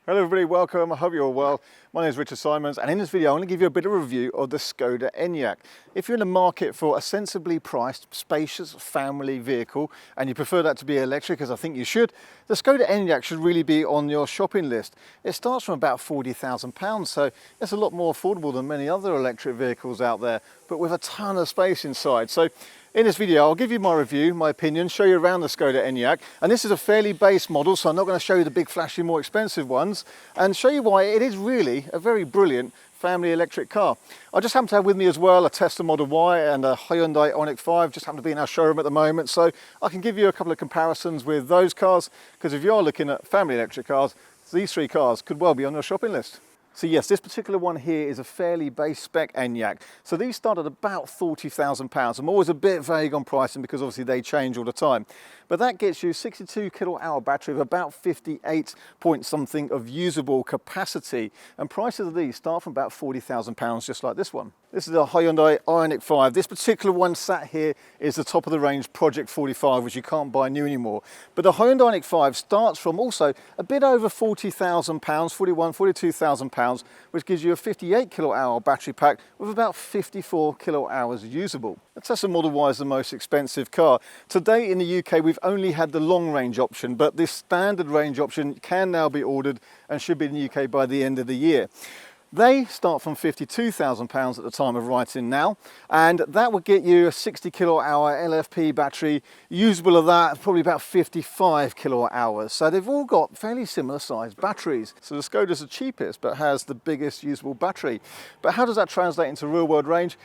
Hello everybody, welcome, I hope you're all well. My name is Richard Symons and in this video I'm going to give you a bit of a review of the Skoda Enyaq. If you're in the market for a sensibly priced, spacious family vehicle and you prefer that to be electric, as I think you should, the Skoda Enyaq should really be on your shopping list. It starts from about £40,000, so it's a lot more affordable than many other electric vehicles out there, but with a ton of space inside. So in this video, I'll give you my review, my opinion, show you around the Skoda Enyaq. And this is a fairly base model, so I'm not going to show you the big, flashy, more expensive ones, and show you why it is really a very brilliant family electric car. I just happen to have with me as well a Tesla Model Y and a Hyundai Ioniq 5, just happen to be in our showroom at the moment, so I can give you a couple of comparisons with those cars, because if you're looking at family electric cars, these three cars could well be on your shopping list. So yes, this particular one here is a fairly base spec Enyaq. So these start at about £40,000. I'm always a bit vague on pricing because obviously they change all the time. But that gets you 62 kilowatt hour battery with about 58 point something of usable capacity. And prices of these start from about £40,000, just like this one. This is a Hyundai Ioniq 5. This particular one sat here is the top of the range Project 45, which you can't buy new anymore. But the Hyundai Ioniq 5 starts from also a bit over £40,000, £42,000, which gives you a 58 kilowatt hour battery pack with about 54 kilowatt hours usable. The Tesla Model Y is the most expensive car. Today in the UK, we've only had the long range option, but this standard range option can now be ordered and should be in the UK by the end of the year. They start from £52,000 at the time of writing now, and that would get you a 60 kilowatt hour LFP battery, usable of that probably about 55 kilowatt hours. So they've all got fairly similar sized batteries. So the Skoda's the cheapest but has the biggest usable battery. But how does that translate into real world range?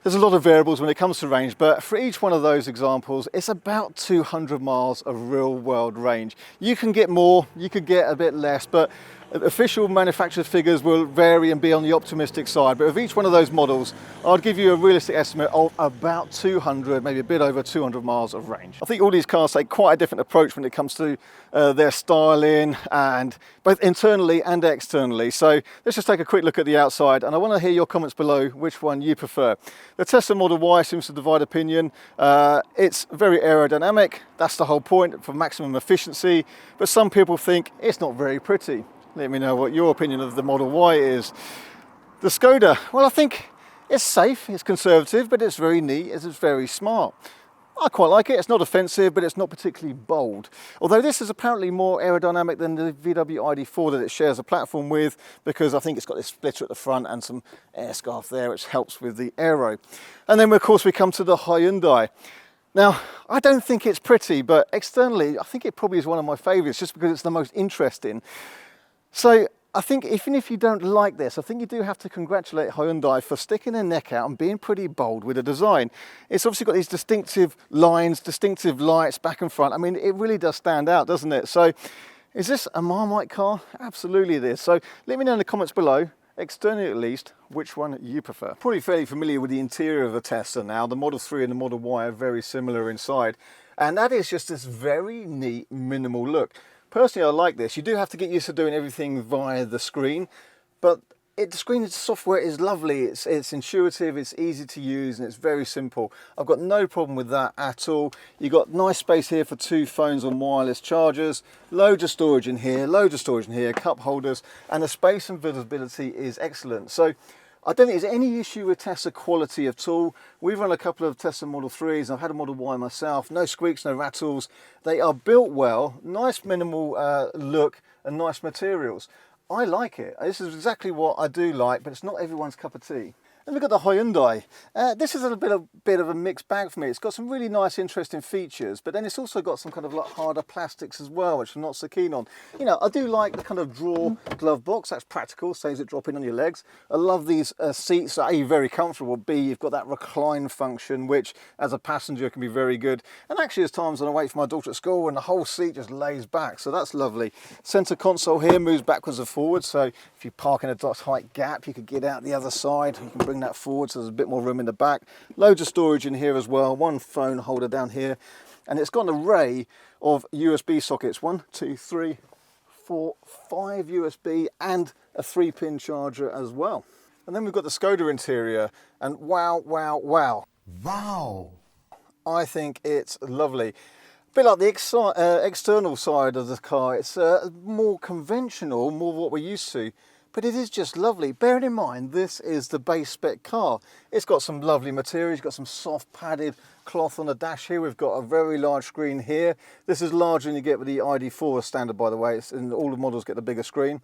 There's a lot of variables when it comes to range, but for each one of those examples, it's about 200 miles of real world range. You can get more, you could get a bit less, but official manufacturer figures will vary and be on the optimistic side. But with each one of those models, I'd give you a realistic estimate of about 200, maybe a bit over 200 miles of range. I think all these cars take quite a different approach when it comes to their styling, and both internally and externally. So let's just take a quick look at the outside, and I want to hear your comments below which one you prefer. The Tesla Model Y seems to divide opinion. It's very aerodynamic, that's the whole point, for maximum efficiency, but some people think it's not very pretty. Let me know what your opinion of the Model Y is. The Skoda, well, I think it's safe, it's conservative, but it's very neat, it's very smart. I quite like it. It's not offensive, but it's not particularly bold. Although this is apparently more aerodynamic than the VW ID4 that it shares a platform with, because I think it's got this splitter at the front and some air scarf there, which helps with the aero. And then, of course, we come to the Hyundai. Now, I don't think it's pretty, but externally, I think it probably is one of my favorites, just because it's the most interesting. So I think even if you don't like this, I think you do have to congratulate Hyundai for sticking their neck out and being pretty bold with the design. It's obviously got these distinctive lines, distinctive lights back and front. I mean, it really does stand out, doesn't it? So is this a Marmite car? Absolutely it is. So let me know in the comments below, externally at least, which one you prefer. Probably fairly familiar with the interior of a Tesla now. The Model 3 and the Model Y are very similar inside. And that is just this very neat, minimal look. Personally, I like this. You do have to get used to doing everything via the screen, but the screen software is lovely. It's intuitive, it's easy to use, and it's very simple. I've got no problem with that at all. You've got nice space here for 2 phones on wireless chargers, loads of storage in here, cup holders, and the space and visibility is excellent. So I don't think there's any issue with Tesla quality at all. We've run a couple of Tesla Model 3s. I've had a Model Y myself. No squeaks, no rattles. They are built well, nice minimal look and nice materials. I like it. This is exactly what I do like, but it's not everyone's cup of tea. Then we've got the Hyundai. This is a bit of a mixed bag for me. It's got some really nice, interesting features, but then it's also got some kind of like harder plastics as well, which I'm not so keen on. You know, I do like the kind of drawer glove box. That's practical, saves it dropping on your legs. I love these seats that are A, very comfortable, B, you've got that recline function, which as a passenger can be very good. And actually, there's times when I wait for my daughter at school and the whole seat just lays back, so that's lovely. Center console here moves backwards and forwards, so if you park in a tight gap, you could get out the other side. You can bring that forward, so there's a bit more room in the back. Loads of storage in here as well. One phone holder down here, and it's got an array of USB sockets. 1, 2, 3, 4, 5 USB and a 3-pin charger as well. And then we've got the Skoda Interior, and wow, wow, wow. Wow! I think it's lovely. A bit like the external side of the car, it's more conventional, more what we're used to, but it is just lovely. Bearing in mind, this is the base spec car. It's got some lovely materials, got some soft padded cloth on the dash here. We've got a very large screen here. This is larger than you get with the ID4 standard, by the way, and all the models get the bigger screen.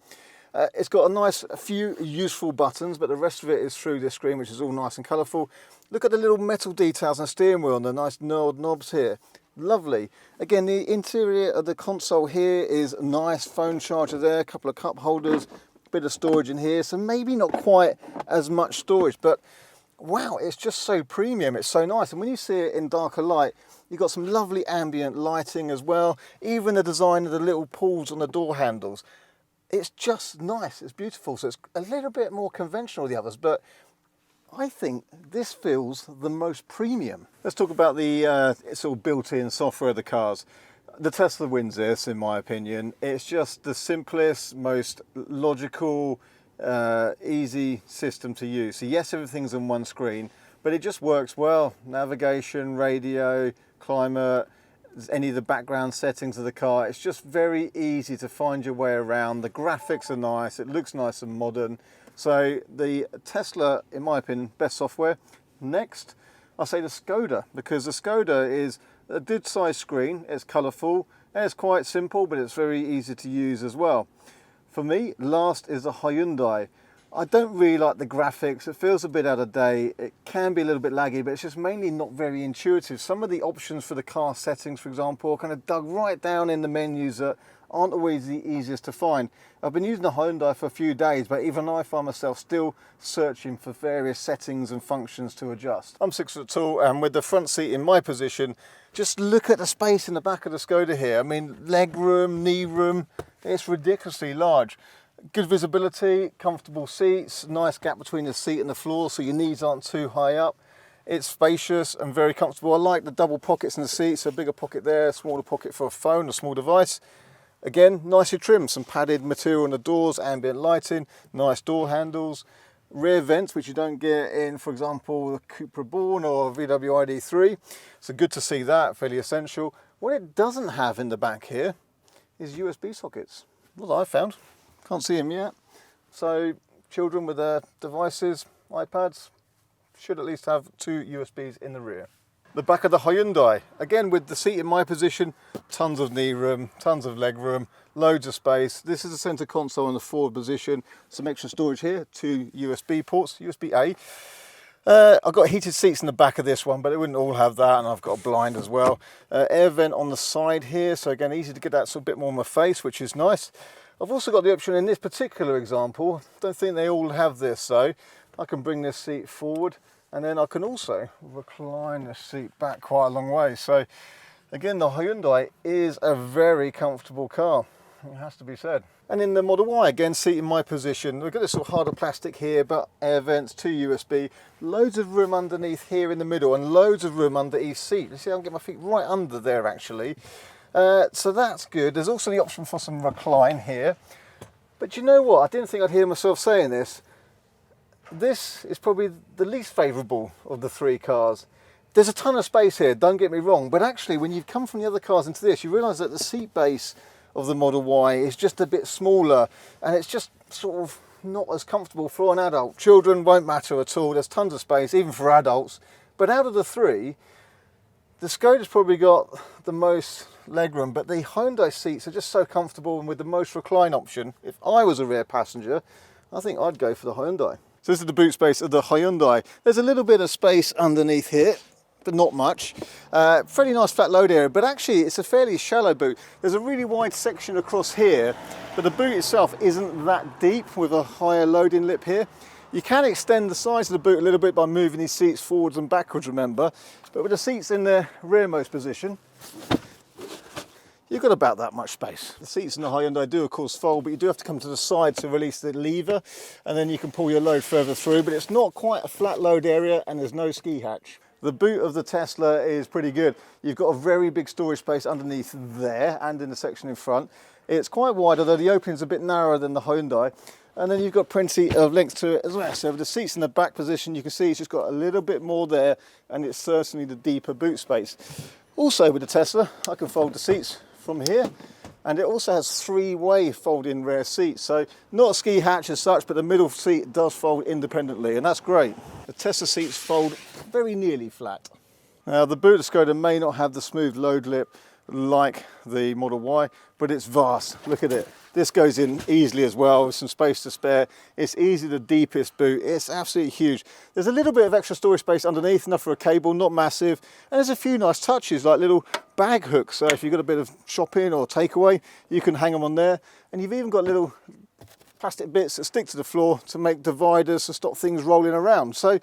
It's got a few useful buttons, but the rest of it is through this screen, which is all nice and colourful. Look at the little metal details on the steering wheel and the nice knurled knobs here. Lovely. Again, the interior of the console here is nice. Phone charger there, a couple of cup holders, bit of storage in here, so maybe not quite as much storage, but wow, it's just so premium, it's so nice. And when you see it in darker light, you've got some lovely ambient lighting as well. Even the design of the little pulls on the door handles, it's just nice, it's beautiful. So it's a little bit more conventional than the others, but I think this feels the most premium. Let's talk about the sort of built-in software of the cars. The Tesla wins this, in my opinion. It's just the simplest, most logical, easy system to use. So yes, everything's on one screen, but it just works well. Navigation, radio, climate, any of the background settings of the car. It's just very easy to find your way around. The graphics are nice, it looks nice and modern. So the Tesla, in my opinion, best software. Next, I'll say the Skoda, because the Skoda is a good sized screen, it's colourful, and it's quite simple, but it's very easy to use as well. For me, last is the Hyundai. I don't really like the graphics, it feels a bit out of date, it can be a little bit laggy, but it's just mainly not very intuitive. Some of the options for the car settings, for example, are kind of dug right down in the menus that aren't always the easiest to find. I've been using the Hyundai for a few days, but even I find myself still searching for various settings and functions to adjust. I'm 6 foot tall, and with the front seat in my position, just look at the space in the back of the Skoda here. I mean, leg room, knee room, it's ridiculously large. Good visibility, comfortable seats, nice gap between the seat and the floor so your knees aren't too high up. It's spacious and very comfortable. I like the double pockets in the seat, so a bigger pocket there, a smaller pocket for a phone, a small device. Again, nicely trimmed, some padded material on the doors, ambient lighting, nice door handles, rear vents, which you don't get in, for example, the Cupra Born or VW ID3. So good to see that, fairly essential. What it doesn't have in the back here is USB sockets. What I found. Can't see them yet. So children with their devices, iPads, should at least have 2 USBs in the rear. The back of the Hyundai, again with the seat in my position, tons of knee room, tons of leg room, loads of space. This is the center console in the forward position, some extra storage here, 2 USB ports, USB-A. I've got heated seats in the back of this one, but it wouldn't all have that, and I've got a blind as well. Air vent on the side here, so again easy to get that sort of bit more on my face, which is nice. I've also got the option in this particular example, don't think they all have this, so I can bring this seat forward and then I can also recline the seat back quite a long way. So again, the Hyundai is a very comfortable car, it has to be said. And in the Model Y, again, seat in my position, we've got this sort of harder plastic here, but air vents, 2 USB, loads of room underneath here in the middle and loads of room under each seat. You see, I can get my feet right under there actually. So that's good. There's also the option for some recline here. But you know what? I didn't think I'd hear myself saying this. This is probably the least favourable of the 3 cars. There's a ton of space here, don't get me wrong, but actually when you've come from the other cars into this, you realise that the seat base of the Model Y is just a bit smaller and it's just sort of not as comfortable for an adult. Children won't matter at all, there's tons of space, even for adults. But out of the 3, the Skoda's probably got the most legroom, but the Hyundai seats are just so comfortable, and with the most recline option, if I was a rear passenger, I think I'd go for the Hyundai. So this is the boot space of the Hyundai. There's a little bit of space underneath here, but not much. Fairly nice flat load area, but actually it's a fairly shallow boot. There's a really wide section across here, but the boot itself isn't that deep with a higher loading lip here. You can extend the size of the boot a little bit by moving these seats forwards and backwards, remember, but with the seats in the rearmost position, you've got about that much space. The seats in the Hyundai do of course fold, but you do have to come to the side to release the lever, and then you can pull your load further through, but it's not quite a flat load area and there's no ski hatch. The boot of the Tesla is pretty good. You've got a very big storage space underneath there and in the section in front. It's quite wide, although the opening's a bit narrower than the Hyundai. And then you've got plenty of length to it as well. So with the seats in the back position, you can see it's just got a little bit more there, and it's certainly the deeper boot space. Also with the Tesla, I can fold the seats from here, and it also has three-way fold-in rear seats. So not a ski hatch as such, but the middle seat does fold independently, and that's great. The Tesla seats fold very nearly flat. Now the boot of Skoda may not have the smooth load lip like the Model Y, but it's vast. Look at it. This goes in easily as well, with some space to spare. It's easily the deepest boot. It's absolutely huge. There's a little bit of extra storage space underneath, enough for a cable, not massive. And there's a few nice touches, like little bag hooks. So if you've got a bit of shopping or takeaway, you can hang them on there. And you've even got little plastic bits that stick to the floor to make dividers to stop things rolling around. So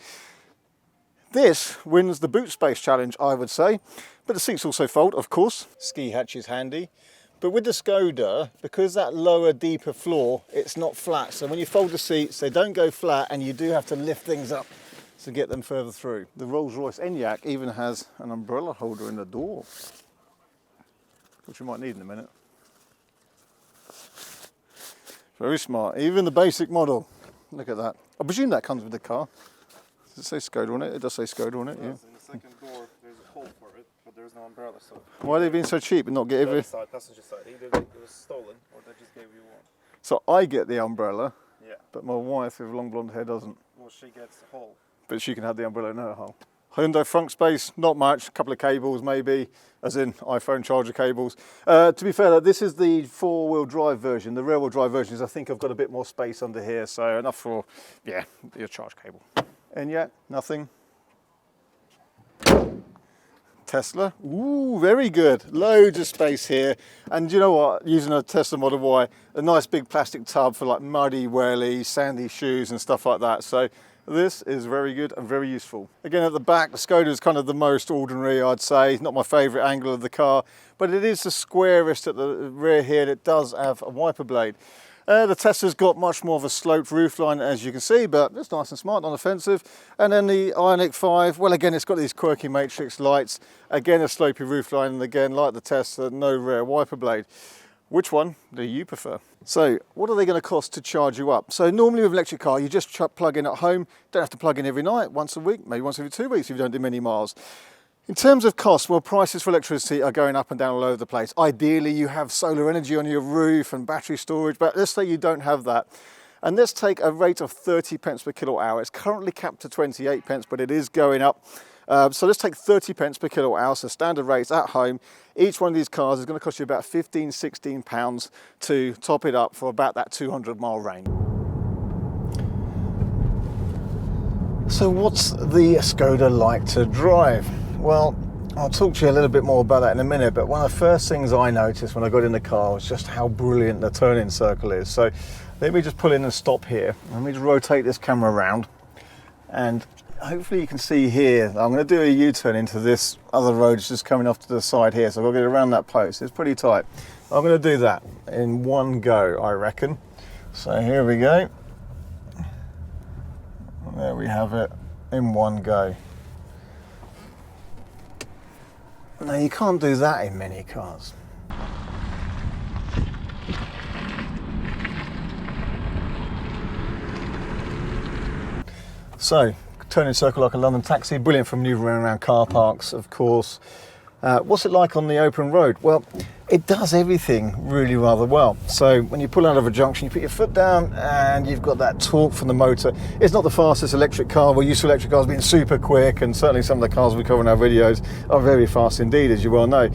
this wins the boot space challenge, I would say. But the seats also fold, of course. Ski hatch is handy. But with the Skoda, because that lower, deeper floor, it's not flat. So when you fold the seats, they don't go flat, and you do have to lift things up to get them further through. The Rolls-Royce Enyaq even has an umbrella holder in the door, which you might need in a minute. Very smart. Even the basic model. Look at that. I presume that comes with the car. Does it say Skoda on it? It does say Skoda on it, yeah. In the second door, there's a hole for it, but there's no umbrella. So why are they being so cheap and not get every... Passenger side. Either it was stolen or they just gave you one. So I get the umbrella, yeah, but my wife with long blonde hair doesn't. Well, she gets the hole. But she can have the umbrella in her hole. Hyundai front space, not much, a couple of cables maybe, as in iPhone charger cables. To be fair, this is the four-wheel drive version. The rear-wheel drive version is, I think I've got a bit more space under here, so enough for, yeah, your charge cable. Enyaq, nothing. Tesla, ooh, very good. Loads of space here. And you know what, using a Tesla Model Y, a nice big plastic tub for like muddy, whirly, sandy shoes and stuff like that. So this is very good and very useful. Again, at the back, the Skoda is kind of the most ordinary, I'd say. Not my favorite angle of the car, but it is the squarest at the rear here. It does have a wiper blade. The Tesla's got much more of a sloped roofline, as you can see, but it's nice and smart, non-offensive. And then the Ioniq 5, well, again, it's got these quirky matrix lights. Again, a slopey roofline, and again, like the Tesla, no rear wiper blade. Which one do you prefer? So, what are they going to cost to charge you up? So, normally with an electric car, you just plug in at home. Don't have to plug in every night, once a week, maybe once every 2 weeks if you don't do many miles. In terms of cost, well, prices for electricity are going up and down all over the place. Ideally, you have solar energy on your roof and battery storage, but let's say you don't have that. And let's take a rate of 30 pence per kilowatt hour. It's currently capped to 28 pence, but it is going up. So let's take 30 pence per kilowatt hour, so standard rates at home. Each one of these cars is going to cost you about 15, 16 pounds to top it up for about that 200-mile range. So what's the Skoda like to drive? Well, I'll talk to you a little bit more about that in a minute, but one of the first things I noticed when I got in the car was just how brilliant the turning circle is. So let me just pull in and stop here. Let me just rotate this camera around, and hopefully you can see here, I'm going to do a U-turn into this other road. It's just coming off to the side here, so I've got to get around that post. It's pretty tight. I'm going to do that in one go, I reckon. So here we go. There we have it, in one go. Now you can't do that in many cars. So, turning circle like a London taxi, brilliant for manoeuvring around car parks, of course. What's it like on the open road? Well, it does everything really rather well. So when you pull out of a junction, you put your foot down and you've got that torque from the motor. It's not the fastest electric car. We're used to electric cars being super quick, and certainly some of the cars we cover in our videos are very fast indeed, as you well know.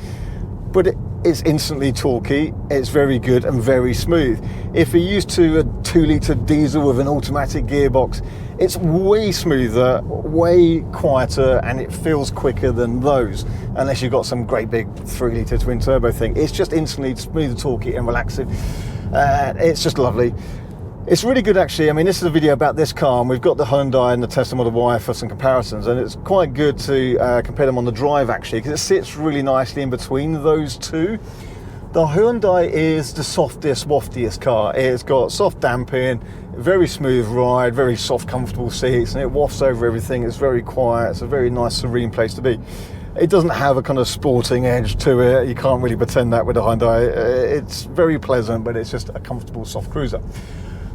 But it's instantly torquey, it's very good and very smooth. If you're used to a 2-litre diesel with an automatic gearbox, it's way smoother, way quieter, and it feels quicker than those, unless you've got some great big 3-litre twin turbo thing. It's just instantly smooth, torquey and relaxing. It's just lovely. It's really good actually. I mean, this is a video about this car, and we've got the Hyundai and the Tesla Model Y for some comparisons, and it's quite good to compare them on the drive actually, because it sits really nicely in between those two. The Hyundai is the softest, waftiest car. It's got soft damping, very smooth ride, very soft, comfortable seats, and it wafts over everything. It's very quiet. It's a very nice, serene place to be. It doesn't have a kind of sporting edge to it. You can't really pretend that with a Hyundai. It's very pleasant, but it's just a comfortable, soft cruiser.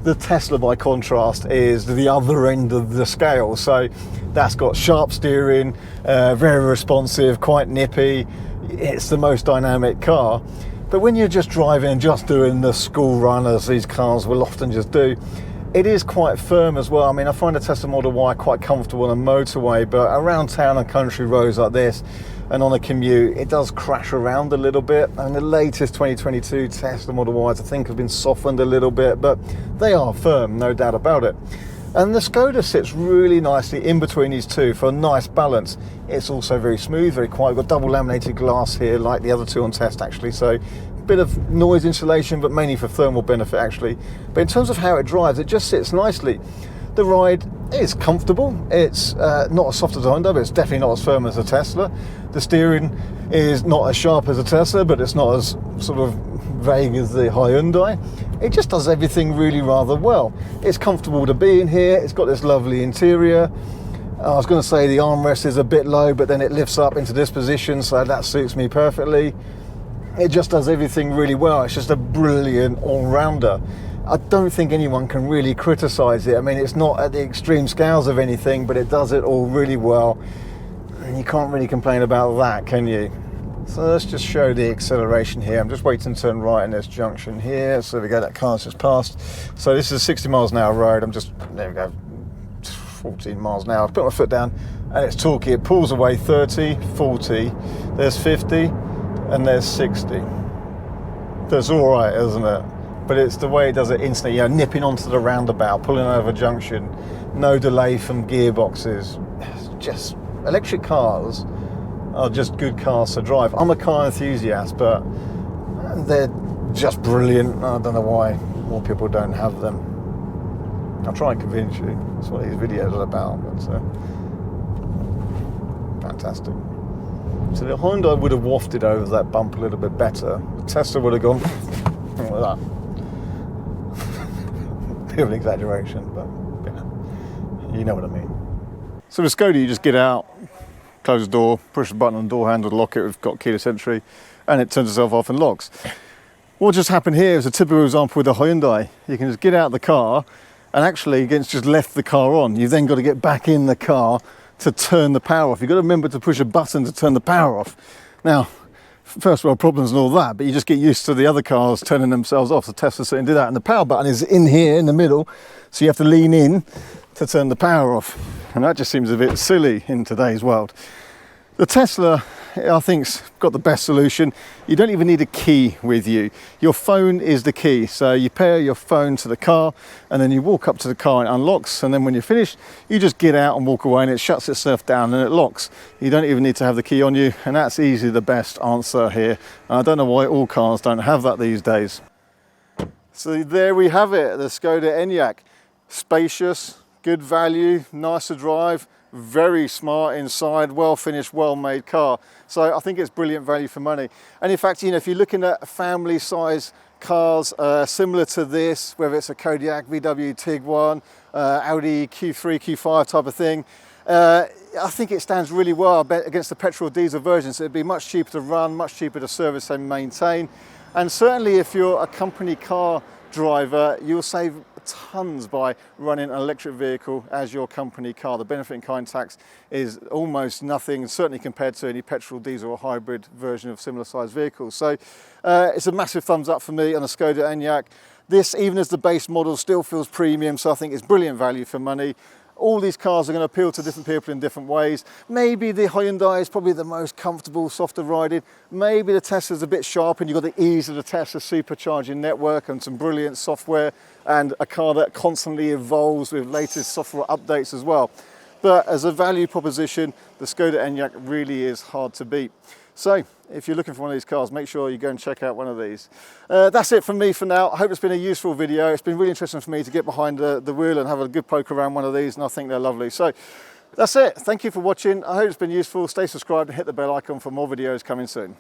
The Tesla, by contrast, is the other end of the scale. So that's got sharp steering, very responsive, quite nippy. It's the most dynamic car. But when you're just driving, just doing the school run, as these cars will often just do, it is quite firm as well. I mean, I find the Tesla Model Y quite comfortable on a motorway, but around town and country roads like this, and on a commute, it does crash around a little bit. And the latest 2022 Tesla Model Ys, I think, have been softened a little bit, but they are firm, no doubt about it. And the Skoda sits really nicely in between these two for a nice balance. It's also very smooth, very quiet. We've got double laminated glass here, like the other two on test, actually. So a bit of noise insulation, but mainly for thermal benefit, actually. But in terms of how it drives, it just sits nicely. The ride is comfortable. It's not as soft as a Hyundai, but it's definitely not as firm as a Tesla. The steering is not as sharp as a Tesla, but it's not as sort of vague as the Hyundai. It just does everything really rather well. It's comfortable to be in here. It's got this lovely interior. I was going to say the armrest is a bit low, but then it lifts up into this position, so that suits me perfectly. It just does everything really well. It's just a brilliant all-rounder. I don't think anyone can really criticize it. I mean, it's not at the extreme scales of anything, but it does it all really well. And you can't really complain about that, can you? So let's just show the acceleration here. I'm just waiting to turn right in this junction here. So there we go, that car's just passed. So this is a 60 miles an hour road. I'm just, there we go, 14 miles an hour. I've put my foot down and it's torquey. It pulls away 30, 40, there's 50, and there's 60. That's all right, isn't it? But it's the way it does it instantly, you know, nipping onto the roundabout, pulling over a junction, no delay from gearboxes. Just, electric cars are just good cars to drive. I'm a car enthusiast, but they're just brilliant. I don't know why more people don't have them. I'll try and convince you. That's what these videos are about, but fantastic. So the Hyundai would have wafted over that bump a little bit better. The Tesla would have gone like that. Bit of an exaggeration, but you know what I mean. So with Skoda, you just get out, close the door, push the button on the door handle to lock it. We've got keyless entry, and it turns itself off and locks. What just happened here is a typical example with the Hyundai. You can just get out of the car, and actually it's just left the car on. You've then got to get back in the car to turn the power off. You've got to remember to push a button to turn the power off. Now, first world problems and all that, but you just get used to the other cars turning themselves off. The Tesla certainly did that, and the power button is in here in the middle, so you have to lean in to turn the power off, and that just seems a bit silly in today's world. The Tesla, I think, has got the best solution. You don't even need a key with you. Your phone is the key, so you pair your phone to the car, and then you walk up to the car and it unlocks, and then when you're finished, you just get out and walk away, and it shuts itself down and it locks. You don't even need to have the key on you, and that's easily the best answer here. And I don't know why all cars don't have that these days. So there we have it, the Skoda Enyaq. Spacious, good value, nice to drive, very smart inside, well finished, well made car. So I think it's brilliant value for money. And in fact, you know, if you're looking at family size cars similar to this, whether it's a Kodiaq, VW Tiguan, Audi Q3, Q5 type of thing, I think it stands really well against the petrol diesel versions. It'd be much cheaper to run, much cheaper to service and maintain. And certainly if you're a company car driver, you'll save tons by running an electric vehicle as your company car. The benefit in kind tax is almost nothing, certainly compared to any petrol, diesel or hybrid version of similar sized vehicles. So it's a massive thumbs up for me on the Skoda Enyaq. This, even as the base model, still feels premium, so I think it's brilliant value for money. All these cars are going to appeal to different people in different ways. Maybe the Hyundai is probably the most comfortable, softer riding. Maybe the Tesla's a bit sharp, and you've got the ease of the Tesla supercharging network and some brilliant software, and a car that constantly evolves with latest software updates as well. But as a value proposition, the Skoda Enyaq really is hard to beat. So if you're looking for one of these cars, make sure you go and check out one of these. That's it from me for now. I hope it's been a useful video. It's been really interesting for me to get behind the wheel and have a good poke around one of these, and I think they're lovely. So that's it. Thank you for watching. I hope it's been useful. Stay subscribed and hit the bell icon for more videos coming soon.